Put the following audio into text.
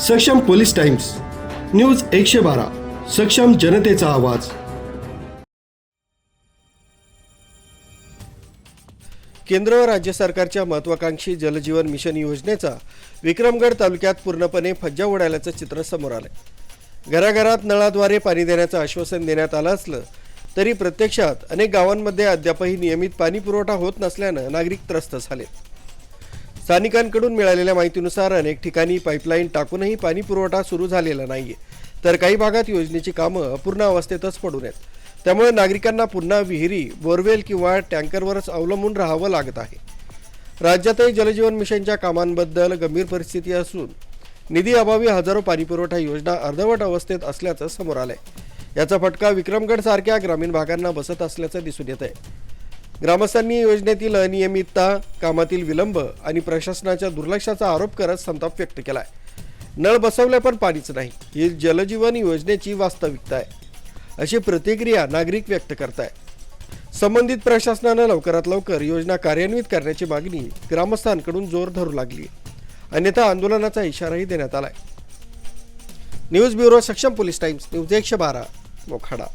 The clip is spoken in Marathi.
सक्षम पोलीस टाइम्स, न्यूज 112, सक्षम जनतेचा आवाज. केंद्र व राज्य सरकारच्या महत्त्वाकांक्षी जलजीवन मिशन योजनेचा विक्रमगड तालुक्यात पूर्णपणे फज्जा उडाल्याचं चित्र समोर आलंय. घराघरात नळाद्वारे पाणी देण्याचं आश्वासन देण्यात आलं असलं तरी प्रत्यक्षात अनेक गावांमध्ये अद्यापही नियमित पाणी पुरवठा होत नसल्यानं नागरिक त्रस्त झाले. स्थानिकांकडून मिळालेल्या माहितीनुसार अनेक ठिकाणी पाईपलाईन टाकूनही पाणी पुरवठा सुरू झालेला नाहीये, तर काही भागात योजनेची कामं अपूर्ण अवस्थेतच पडून आहेत. त्यामुळे नागरिकांना पुन्हा विहिरी, बोरवेल किंवा टँकरवरच अवलंबून राहावं लागत आहे. राज्यातही जलजीवन मिशनच्या कामांबद्दल गंभीर परिस्थिती असून निधी अभावी हजारो पाणीपुरवठा योजना अर्धवट अवस्थेत असल्याचं समोर आलंय. याचा फटका विक्रमगड सारख्या ग्रामीण भागांना बसत असल्याचं दिसून येत आहे. ग्रामस्थांनी योजनेतील अनियमितता, कामातील विलंब आणि प्रशासनाच्या दुर्लक्षाचा आरोप करत संताप व्यक्त केलाय. नळ बसवले पण पाणीच नाही, ही जलजीवन योजनेची वास्तविकता आहे, अशी प्रतिक्रिया नागरिक व्यक्त करतायत. संबंधित प्रशासनानं लवकरात लवकर योजना कार्यान्वित करण्याची मागणी ग्रामस्थांकडून जोर धरू लागली, अन्यथा आंदोलनाचा इशाराही देण्यात आलाय. न्यूज ब्युरो, सक्षम पोलीस टाइम्स, न्यूज 112, मोखाडा.